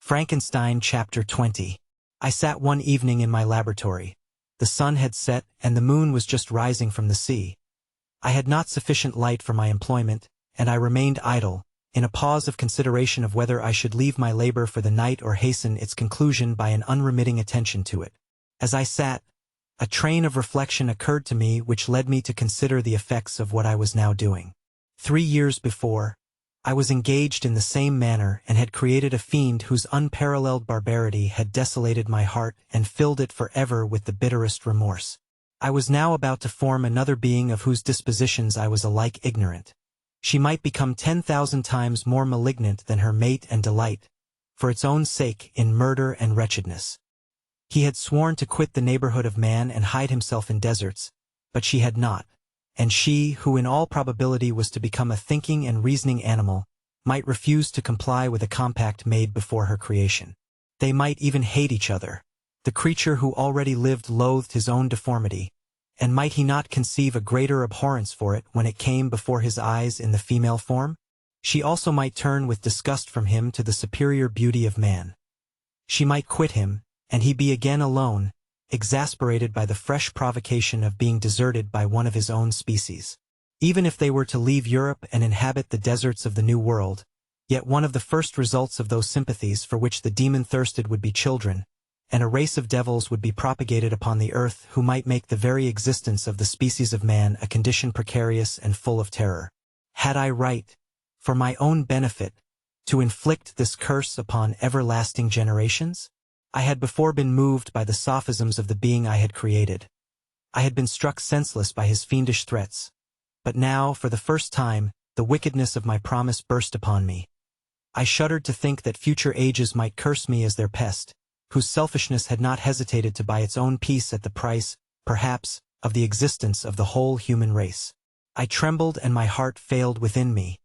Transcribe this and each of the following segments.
Frankenstein Chapter 20. I sat one evening in my laboratory. The sun had set, and the moon was just rising from the sea. I had not sufficient light for my employment, and I remained idle, in a pause of consideration of whether I should leave my labor for the night or hasten its conclusion by an unremitting attention to it. As I sat, a train of reflection occurred to me which led me to consider the effects of what I was now doing. 3 years before, I was engaged in the same manner and had created a fiend whose unparalleled barbarity had desolated my heart and filled it forever with the bitterest remorse. I was now about to form another being of whose dispositions I was alike ignorant. She might become 10,000 times more malignant than her mate and delight, for its own sake, in murder and wretchedness. He had sworn to quit the neighborhood of man and hide himself in deserts, but she had not. And she, who in all probability was to become a thinking and reasoning animal, might refuse to comply with a compact made before her creation. They might even hate each other. The creature who already lived loathed his own deformity, and might he not conceive a greater abhorrence for it when it came before his eyes in the female form? She also might turn with disgust from him to the superior beauty of man. She might quit him, and he be again alone, exasperated by the fresh provocation of being deserted by one of his own species. Even if they were to leave Europe and inhabit the deserts of the New World, yet one of the first results of those sympathies for which the demon thirsted would be children, and a race of devils would be propagated upon the earth who might make the very existence of the species of man a condition precarious and full of terror. Had I right, for my own benefit, to inflict this curse upon everlasting generations? I had before been moved by the sophisms of the being I had created. I had been struck senseless by his fiendish threats. But now, for the first time, the wickedness of my promise burst upon me. I shuddered to think that future ages might curse me as their pest, whose selfishness had not hesitated to buy its own peace at the price, perhaps, of the existence of the whole human race. I trembled and my heart failed within me,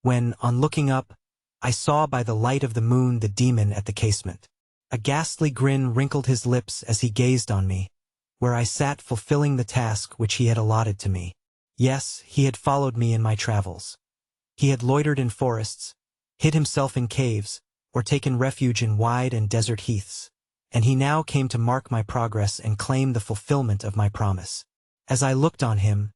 when, on looking up, I saw by the light of the moon the demon at the casement. A ghastly grin wrinkled his lips as he gazed on me, where I sat fulfilling the task which he had allotted to me. Yes, he had followed me in my travels. He had loitered in forests, hid himself in caves, or taken refuge in wide and desert heaths, and he now came to mark my progress and claim the fulfillment of my promise. As I looked on him,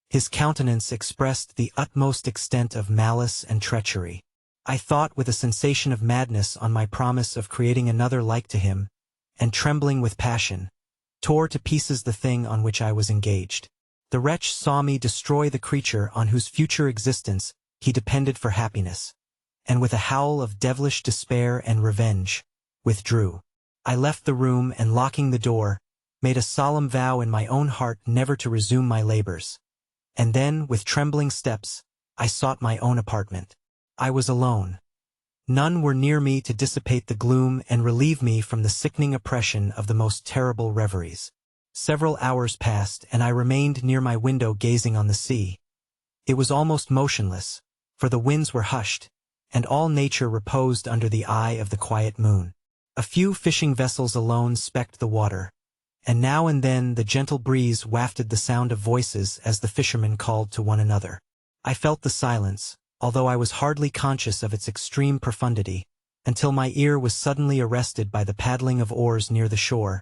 his countenance expressed the utmost extent of malice and treachery. I thought with a sensation of madness on my promise of creating another like to him, and trembling with passion, tore to pieces the thing on which I was engaged. The wretch saw me destroy the creature on whose future existence he depended for happiness, and with a howl of devilish despair and revenge, withdrew. I left the room and, locking the door, made a solemn vow in my own heart never to resume my labors. And then, with trembling steps, I sought my own apartment. I was alone. None were near me to dissipate the gloom and relieve me from the sickening oppression of the most terrible reveries. Several hours passed, and I remained near my window gazing on the sea. It was almost motionless, for the winds were hushed, and all nature reposed under the eye of the quiet moon. A few fishing vessels alone specked the water, and now and then the gentle breeze wafted the sound of voices as the fishermen called to one another. I felt the silence, although I was hardly conscious of its extreme profundity, until my ear was suddenly arrested by the paddling of oars near the shore,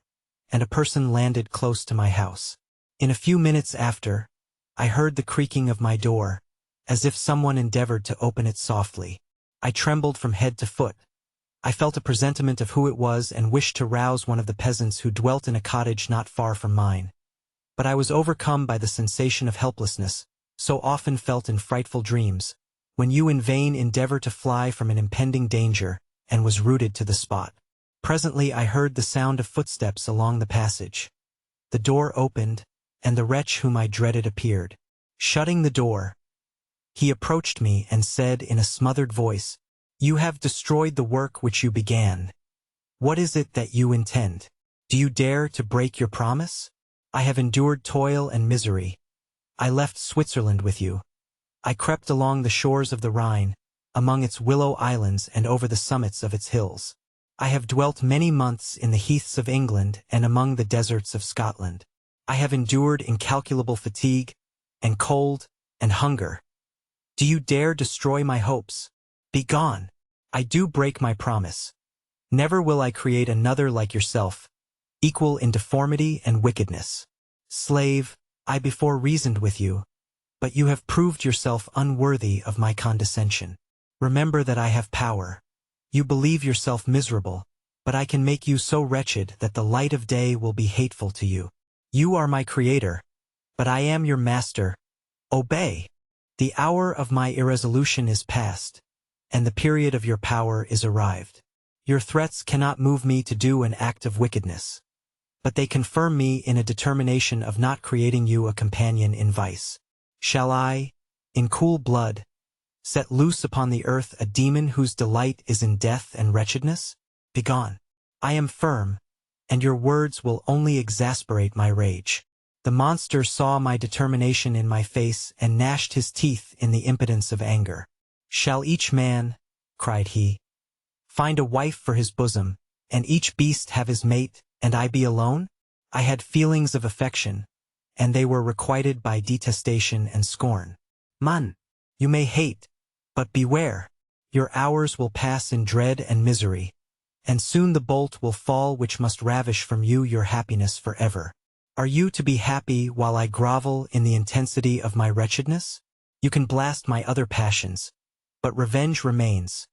and a person landed close to my house. In a few minutes after, I heard the creaking of my door, as if someone endeavored to open it softly. I trembled from head to foot. I felt a presentiment of who it was and wished to rouse one of the peasants who dwelt in a cottage not far from mine. But I was overcome by the sensation of helplessness, so often felt in frightful dreams, when you in vain endeavor to fly from an impending danger, and was rooted to the spot. Presently I heard the sound of footsteps along the passage. The door opened, and the wretch whom I dreaded appeared. Shutting the door, he approached me and said in a smothered voice, "You have destroyed the work which you began. What is it that you intend? Do you dare to break your promise? I have endured toil and misery. I left Switzerland with you. I crept along the shores of the Rhine, among its willow islands and over the summits of its hills. I have dwelt many months in the heaths of England and among the deserts of Scotland. I have endured incalculable fatigue, and cold, and hunger. Do you dare destroy my hopes? Begone! I do break my promise. Never will I create another like yourself, equal in deformity and wickedness. Slave, I before reasoned with you, but you have proved yourself unworthy of my condescension. Remember that I have power. You believe yourself miserable, but I can make you so wretched that the light of day will be hateful to you. You are my creator, but I am your master. Obey. The hour of my irresolution is past, and the period of your power is arrived. Your threats cannot move me to do an act of wickedness, but they confirm me in a determination of not creating you a companion in vice. Shall I, in cool blood, set loose upon the earth a demon whose delight is in death and wretchedness? Begone. I am firm, and your words will only exasperate my rage. The monster saw my determination in my face and gnashed his teeth in the impotence of anger. Shall each man, cried he, find a wife for his bosom, and each beast have his mate, and I be alone? I had feelings of affection, and they were requited by detestation and scorn. Man, you may hate, but beware. Your hours will pass in dread and misery, and soon the bolt will fall which must ravish from you your happiness forever. Are you to be happy while I grovel in the intensity of my wretchedness? You can blast my other passions, but revenge remains.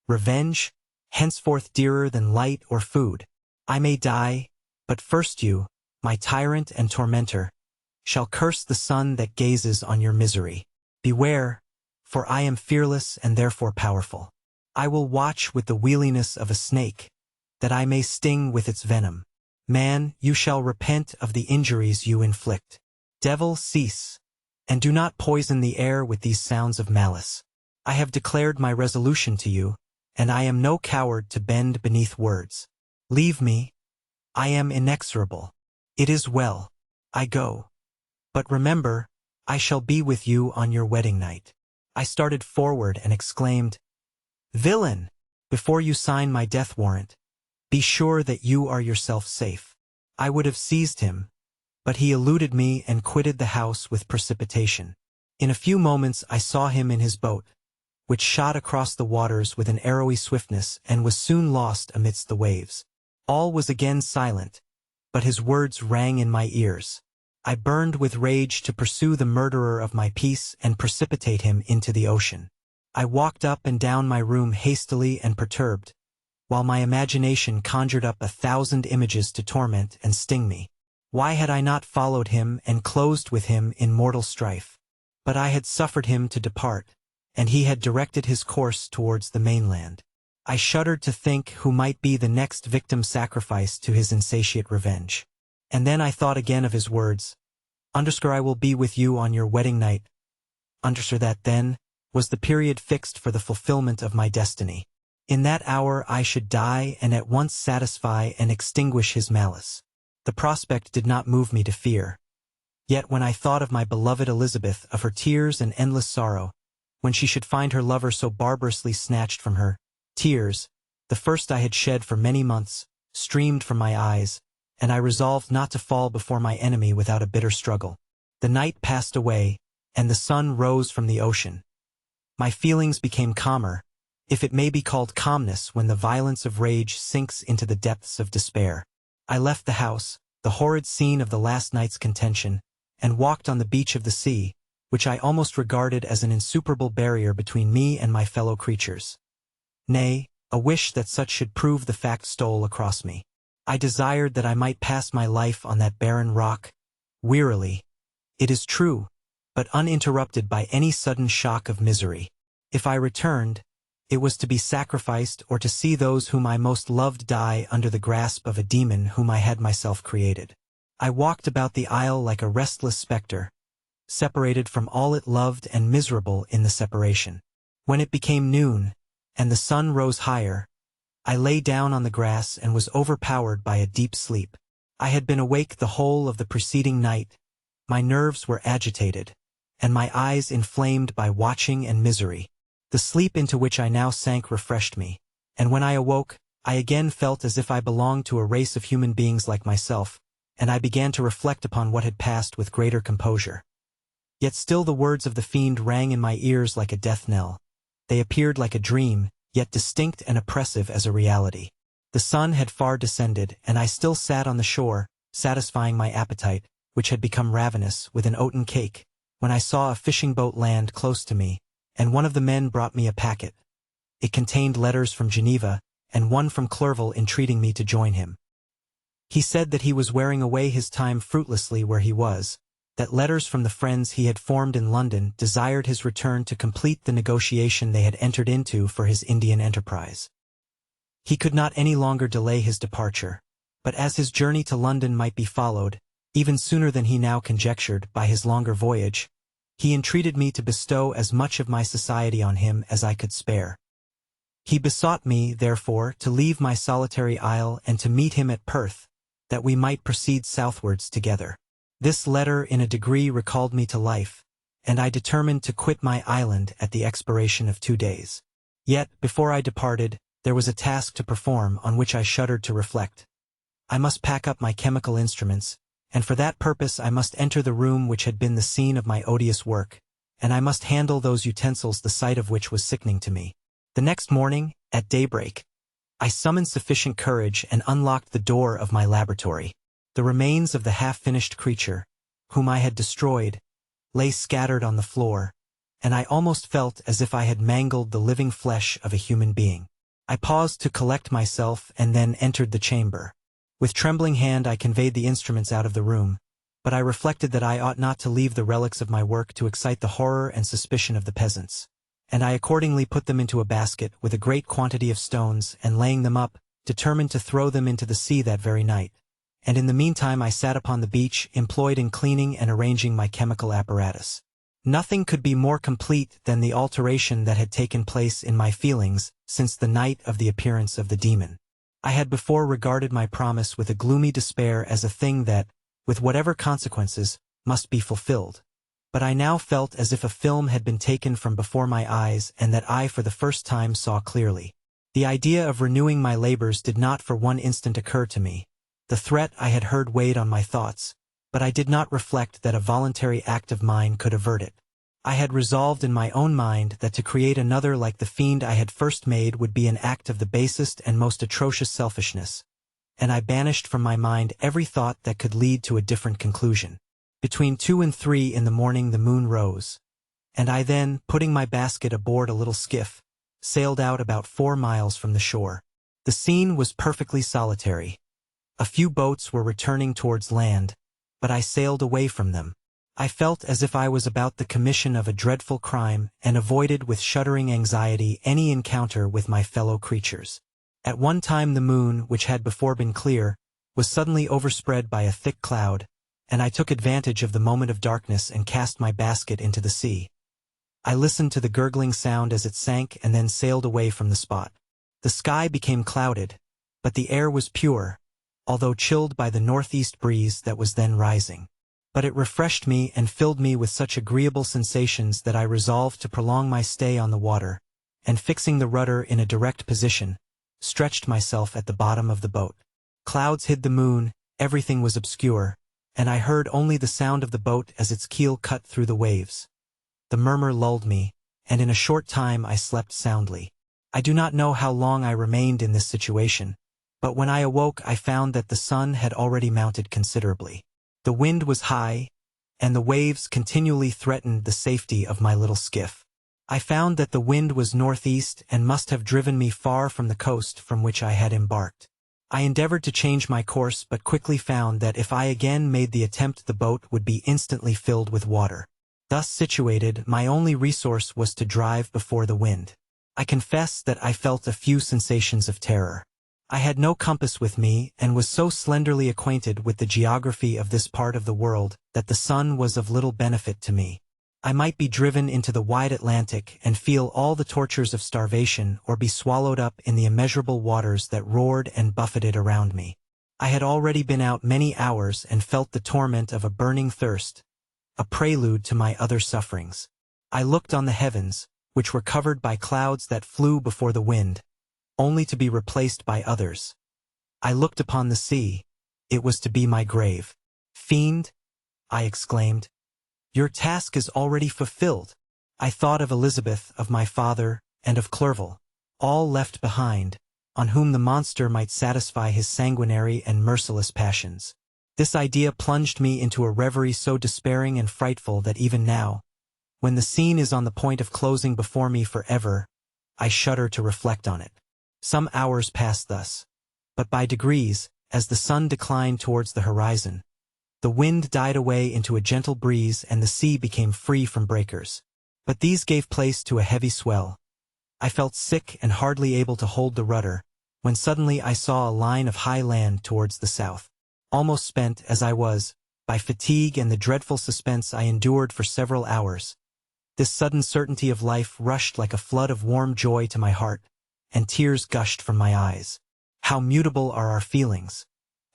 Revenge, henceforth dearer than light or food. I may die, but first you, my tyrant and tormentor, shall curse the sun that gazes on your misery. Beware, for I am fearless and therefore powerful. I will watch with the wheeliness of a snake, that I may sting with its venom. Man, you shall repent of the injuries you inflict. Devil, cease, and do not poison the air with these sounds of malice. I have declared my resolution to you, and I am no coward to bend beneath words. Leave me. I am inexorable. It is well. I go. But remember, I shall be with you on your wedding night. I started forward and exclaimed, Villain! Before you sign my death warrant, be sure that you are yourself safe. I would have seized him, but he eluded me and quitted the house with precipitation. In a few moments I saw him in his boat, which shot across the waters with an arrowy swiftness and was soon lost amidst the waves. All was again silent, but his words rang in my ears. I burned with rage to pursue the murderer of my peace and precipitate him into the ocean. I walked up and down my room hastily and perturbed, while my imagination conjured up 1,000 images to torment and sting me. Why had I not followed him and closed with him in mortal strife? But I had suffered him to depart, and he had directed his course towards the mainland. I shuddered to think who might be the next victim sacrificed to his insatiate revenge. And then I thought again of his words, I will be with you on your wedding night. That then was the period fixed for the fulfillment of my destiny. In that hour I should die and at once satisfy and extinguish his malice. The prospect did not move me to fear. Yet when I thought of my beloved Elizabeth, of her tears and endless sorrow, when she should find her lover so barbarously snatched from her, tears, the first I had shed for many months, streamed from my eyes, and I resolved not to fall before my enemy without a bitter struggle. The night passed away, and the sun rose from the ocean. My feelings became calmer, if it may be called calmness when the violence of rage sinks into the depths of despair. I left the house, the horrid scene of the last night's contention, and walked on the beach of the sea, which I almost regarded as an insuperable barrier between me and my fellow creatures. Nay, a wish that such should prove the fact stole across me. I desired that I might pass my life on that barren rock, wearily, it is true, but uninterrupted by any sudden shock of misery. If I returned, it was to be sacrificed or to see those whom I most loved die under the grasp of a demon whom I had myself created. I walked about the isle like a restless spectre, separated from all it loved and miserable in the separation. When it became noon, and the sun rose higher, I lay down on the grass and was overpowered by a deep sleep. I had been awake the whole of the preceding night, my nerves were agitated, and my eyes inflamed by watching and misery. The sleep into which I now sank refreshed me, and when I awoke, I again felt as if I belonged to a race of human beings like myself, and I began to reflect upon what had passed with greater composure. Yet still the words of the fiend rang in my ears like a death knell. They appeared like a dream, yet distinct and oppressive as a reality. The sun had far descended, and I still sat on the shore, satisfying my appetite, which had become ravenous, with an oaten cake, when I saw a fishing boat land close to me, and one of the men brought me a packet. It contained letters from Geneva, and one from Clerval entreating me to join him. He said that he was wearing away his time fruitlessly where he was, that letters from the friends he had formed in London desired his return to complete the negotiation they had entered into for his Indian enterprise. He could not any longer delay his departure, but as his journey to London might be followed, even sooner than he now conjectured, by his longer voyage, he entreated me to bestow as much of my society on him as I could spare. He besought me, therefore, to leave my solitary isle and to meet him at Perth, that we might proceed southwards together. This letter in a degree recalled me to life, and I determined to quit my island at the expiration of 2 days. Yet, before I departed, there was a task to perform on which I shuddered to reflect. I must pack up my chemical instruments, and for that purpose I must enter the room which had been the scene of my odious work, and I must handle those utensils the sight of which was sickening to me. The next morning, at daybreak, I summoned sufficient courage and unlocked the door of my laboratory. The remains of the half-finished creature, whom I had destroyed, lay scattered on the floor, and I almost felt as if I had mangled the living flesh of a human being. I paused to collect myself and then entered the chamber. With trembling hand I conveyed the instruments out of the room, but I reflected that I ought not to leave the relics of my work to excite the horror and suspicion of the peasants, and I accordingly put them into a basket with a great quantity of stones, and laying them up, determined to throw them into the sea that very night. And in the meantime I sat upon the beach, employed in cleaning and arranging my chemical apparatus. Nothing could be more complete than the alteration that had taken place in my feelings since the night of the appearance of the demon. I had before regarded my promise with a gloomy despair as a thing that, with whatever consequences, must be fulfilled. But I now felt as if a film had been taken from before my eyes and that I for the first time saw clearly. The idea of renewing my labors did not for one instant occur to me. The threat I had heard weighed on my thoughts, but I did not reflect that a voluntary act of mine could avert it. I had resolved in my own mind that to create another like the fiend I had first made would be an act of the basest and most atrocious selfishness, and I banished from my mind every thought that could lead to a different conclusion. Between 2 and 3 in the morning the moon rose, and I then, putting my basket aboard a little skiff, sailed out about 4 miles from the shore. The scene was perfectly solitary. A few boats were returning towards land, but I sailed away from them. I felt as if I was about the commission of a dreadful crime and avoided with shuddering anxiety any encounter with my fellow creatures. At one time the moon, which had before been clear, was suddenly overspread by a thick cloud, and I took advantage of the moment of darkness and cast my basket into the sea. I listened to the gurgling sound as it sank and then sailed away from the spot. The sky became clouded, but the air was pure, although chilled by the northeast breeze that was then rising. But it refreshed me and filled me with such agreeable sensations that I resolved to prolong my stay on the water, and fixing the rudder in a direct position, stretched myself at the bottom of the boat. Clouds hid the moon, everything was obscure, and I heard only the sound of the boat as its keel cut through the waves. The murmur lulled me, and in a short time I slept soundly. I do not know how long I remained in this situation, but when I awoke I found that the sun had already mounted considerably. The wind was high, and the waves continually threatened the safety of my little skiff. I found that the wind was northeast and must have driven me far from the coast from which I had embarked. I endeavored to change my course but quickly found that if I again made the attempt the boat would be instantly filled with water. Thus situated, my only resource was to drive before the wind. I confess that I felt a few sensations of terror. I had no compass with me and was so slenderly acquainted with the geography of this part of the world that the sun was of little benefit to me. I might be driven into the wide Atlantic and feel all the tortures of starvation or be swallowed up in the immeasurable waters that roared and buffeted around me. I had already been out many hours and felt the torment of a burning thirst, a prelude to my other sufferings. I looked on the heavens, which were covered by clouds that flew before the wind, only to be replaced by others. I looked upon the sea. It was to be my grave. "Fiend," I exclaimed, "your task is already fulfilled." I thought of Elizabeth, of my father, and of Clerval, all left behind, on whom the monster might satisfy his sanguinary and merciless passions. This idea plunged me into a reverie so despairing and frightful that even now, when the scene is on the point of closing before me forever, I shudder to reflect on it. Some hours passed thus, but by degrees, as the sun declined towards the horizon, the wind died away into a gentle breeze and the sea became free from breakers. But these gave place to a heavy swell. I felt sick and hardly able to hold the rudder, when suddenly I saw a line of high land towards the south. Almost spent, as I was, by fatigue and the dreadful suspense I endured for several hours, this sudden certainty of life rushed like a flood of warm joy to my heart, and tears gushed from my eyes. How mutable are our feelings,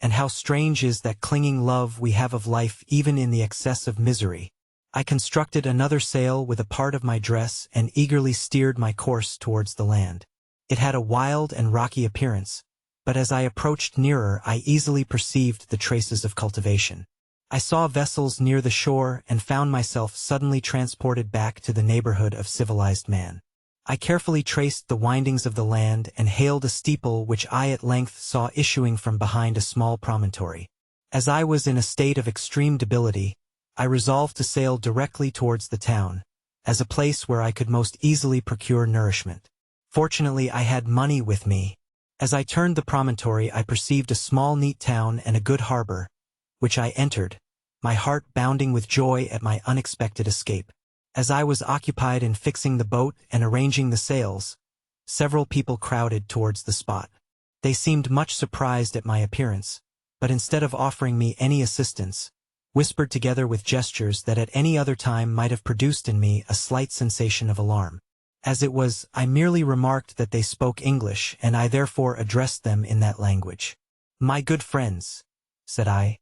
and how strange is that clinging love we have of life even in the excess of misery. I constructed another sail with a part of my dress and eagerly steered my course towards the land. It had a wild and rocky appearance, but as I approached nearer I easily perceived the traces of cultivation. I saw vessels near the shore and found myself suddenly transported back to the neighborhood of civilized man. I carefully traced the windings of the land and hailed a steeple which I at length saw issuing from behind a small promontory. As I was in a state of extreme debility, I resolved to sail directly towards the town, as a place where I could most easily procure nourishment. Fortunately, I had money with me. As I turned the promontory, I perceived a small neat town and a good harbor, which I entered, my heart bounding with joy at my unexpected escape. As I was occupied in fixing the boat and arranging the sails, several people crowded towards the spot. They seemed much surprised at my appearance, but instead of offering me any assistance, whispered together with gestures that at any other time might have produced in me a slight sensation of alarm. As it was, I merely remarked that they spoke English, and I therefore addressed them in that language. "My good friends," said I,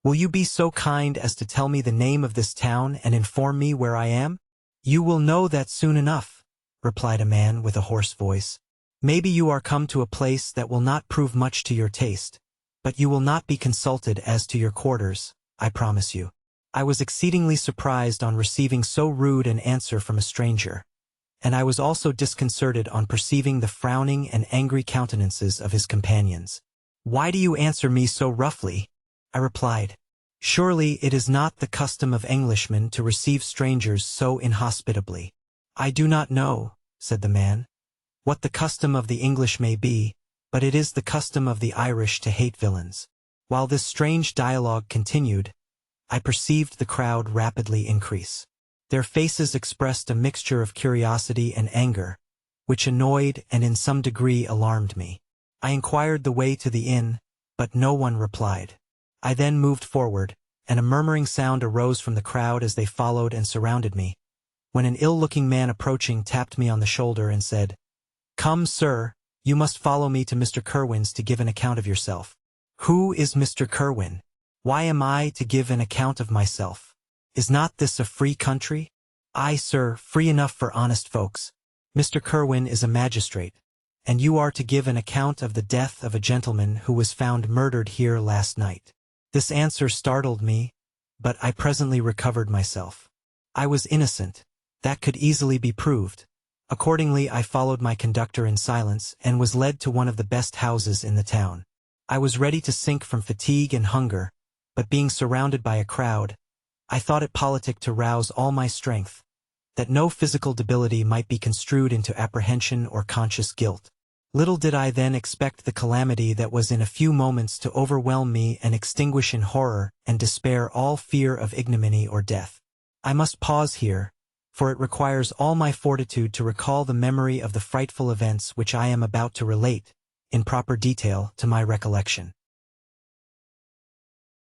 "will you be so kind as to tell me the name of this town and inform me where I am?" "You will know that soon enough," replied a man with a hoarse voice. "Maybe you are come to a place that will not prove much to your taste, but you will not be consulted as to your quarters, I promise you." I was exceedingly surprised on receiving so rude an answer from a stranger, and I was also disconcerted on perceiving the frowning and angry countenances of his companions. "Why do you answer me so roughly?" I replied. "Surely it is not the custom of Englishmen to receive strangers so inhospitably." "I do not know," said the man, "what the custom of the English may be, but it is the custom of the Irish to hate villains." While this strange dialogue continued, I perceived the crowd rapidly increase. Their faces expressed a mixture of curiosity and anger, which annoyed and in some degree alarmed me. I inquired the way to the inn, but no one replied. I then moved forward, and a murmuring sound arose from the crowd as they followed and surrounded me, when an ill-looking man approaching tapped me on the shoulder and said, "Come, sir, you must follow me to Mr. Kerwin's to give an account of yourself." "Who is Mr. Kerwin? Why am I to give an account of myself? Is not this a free country?" "Aye, sir, free enough for honest folks. Mr. Kerwin is a magistrate, and you are to give an account of the death of a gentleman who was found murdered here last night." This answer startled me, but I presently recovered myself. I was innocent. That could easily be proved. Accordingly, I followed my conductor in silence and was led to one of the best houses in the town. I was ready to sink from fatigue and hunger, but being surrounded by a crowd, I thought it politic to rouse all my strength, that no physical debility might be construed into apprehension or conscious guilt. Little did I then expect the calamity that was in a few moments to overwhelm me and extinguish in horror and despair all fear of ignominy or death. I must pause here, for it requires all my fortitude to recall the memory of the frightful events which I am about to relate, in proper detail, to my recollection.